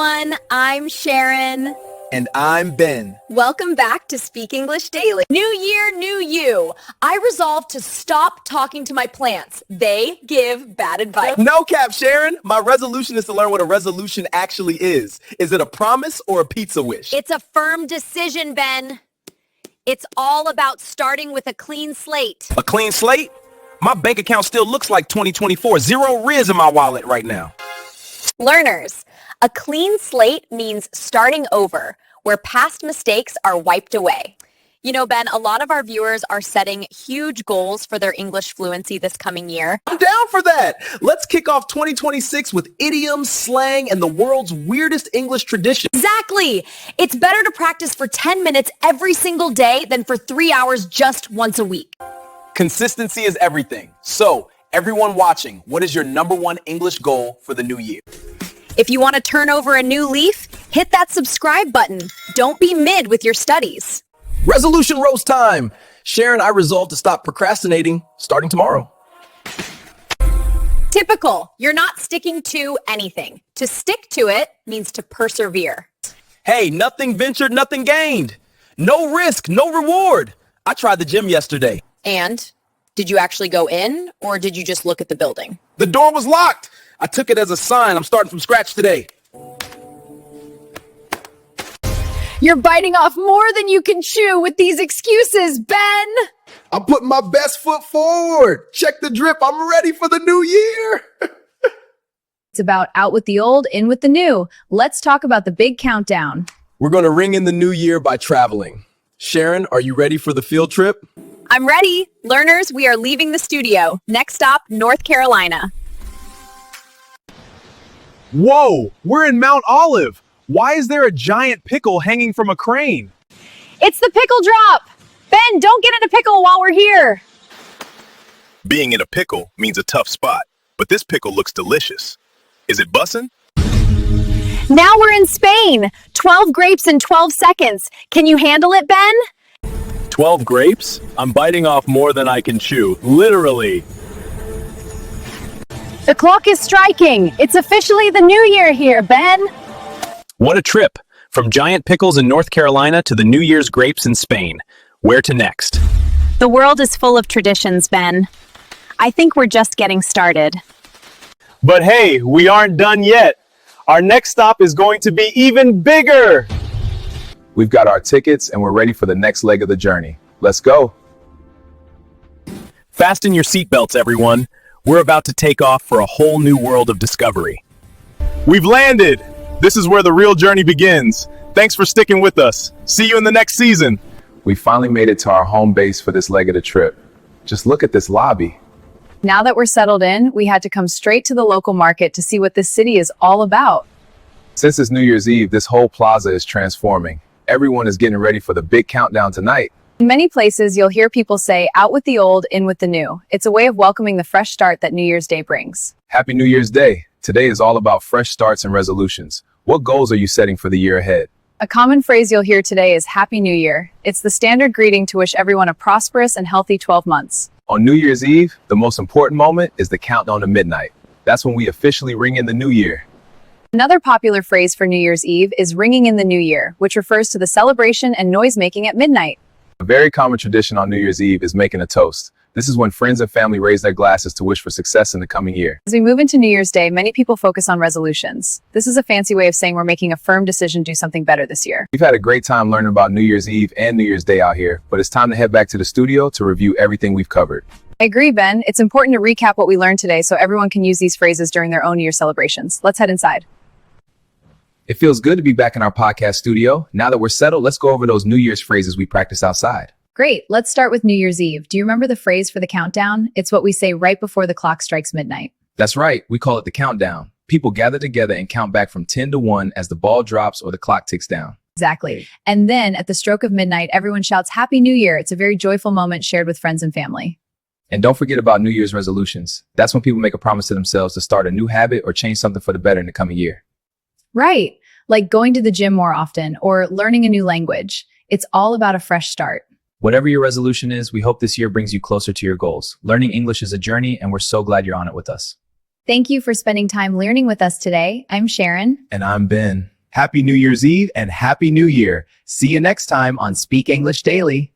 everyone. I'm Sharon. And I'm Ben. Welcome back to Speak English Daily. New year, new you. I resolved to stop talking to my plants. They give bad advice. No cap, Sharon. My resolution is to learn what a resolution actually is. Is it a promise or a pizza wish? It's a firm decision, Ben. It's all about starting with a clean slate. A clean slate? My bank account still looks like 2024. Zero riz in my wallet right now. Learners, a clean slate means starting over, where past mistakes are wiped away. You know, Ben, a lot of our viewers are setting huge goals for their English fluency this coming year. I'm down for that. Let's kick off 2026 with idioms, slang, and the world's weirdest English tradition. Exactly. It's better to practice for 10 minutes every single day than for 3 hours just once a week. Consistency is everything. So, everyone watching, what is your number one English goal for the new year? If you want to turn over a new leaf, hit that subscribe button. Don't be mid with your studies. Resolution roast time. Sharon, I resolved to stop procrastinating starting tomorrow. Typical. You're not sticking to anything. To stick to it means to persevere. Hey, nothing ventured, nothing gained. No risk, no reward. I tried the gym yesterday. And did you actually go in, or did you just look at the building? The door was locked. I took it as a sign. I'm starting from scratch today. You're biting off more than you can chew with these excuses, Ben. I'm putting my best foot forward. Check the drip. I'm ready for the new year. It's about out with the old, in with the new. Let's talk about the big countdown. We're going to ring in the new year by traveling. Sharon, are you ready for the field trip? I'm ready. Learners, we are leaving the studio. Next stop, North Carolina. Whoa, we're in Mount Olive. Why is there a giant pickle hanging from a crane? It's the pickle drop. Ben, don't get in a pickle while we're here. Being in a pickle means a tough spot, but this pickle looks delicious. Is it bussin'? Now we're in Spain. 12 grapes in 12 seconds. Can you handle it, Ben? 12 grapes? I'm biting off more than I can chew, literally. The clock is striking. It's officially the new year here, Ben. What a trip! From giant pickles in North Carolina to the New Year's grapes in Spain. Where to next? The world is full of traditions, Ben. I think we're just getting started. But hey, we aren't done yet. Our next stop is going to be even bigger. We've got our tickets and we're ready for the next leg of the journey. Let's go. Fasten your seatbelts, everyone. We're about to take off for a whole new world of discovery. We've landed. This is where the real journey begins. Thanks for sticking with us. See you in the next season. We finally made it to our home base for this leg of the trip. Just look at this lobby. Now that we're settled in, we had to come straight to the local market to see what this city is all about. Since it's New Year's Eve, this whole plaza is transforming. Everyone is getting ready for the big countdown tonight. In many places, you'll hear people say, out with the old, in with the new. It's a way of welcoming the fresh start that New Year's Day brings. Happy New Year's Day. Today is all about fresh starts and resolutions. What goals are you setting for the year ahead? A common phrase you'll hear today is Happy New Year. It's the standard greeting to wish everyone a prosperous and healthy 12 months. On New Year's Eve, the most important moment is the countdown to midnight. That's when we officially ring in the new year. Another popular phrase for New Year's Eve is ringing in the new year, which refers to the celebration and noise-making at midnight. A very common tradition on New Year's Eve is making a toast. This is when friends and family raise their glasses to wish for success in the coming year. As we move into New Year's Day, many people focus on resolutions. This is a fancy way of saying we're making a firm decision to do something better this year. We've had a great time learning about New Year's Eve and New Year's Day out here, but it's time to head back to the studio to review everything we've covered. I agree, Ben. It's important to recap what we learned today so everyone can use these phrases during their own New Year celebrations. Let's head inside. It feels good to be back in our podcast studio. Now that we're settled, let's go over those New Year's phrases we practice outside. Great. Let's start with New Year's Eve. Do you remember the phrase for the countdown? It's what we say right before the clock strikes midnight. That's right. We call it the countdown. People gather together and count back from 10 to 1 as the ball drops or the clock ticks down. Exactly. And then at the stroke of midnight, everyone shouts Happy New Year. It's a very joyful moment shared with friends and family. And don't forget about New Year's resolutions. That's when people make a promise to themselves to start a new habit or change something for the better in the coming year. Right. Like going to the gym more often or learning a new language. It's all about a fresh start. Whatever your resolution is, we hope this year brings you closer to your goals. Learning English is a journey, and we're so glad you're on it with us. Thank you for spending time learning with us today. I'm Sharon. And I'm Ben. Happy New Year's Eve and Happy New Year. See you next time on Speak English Daily.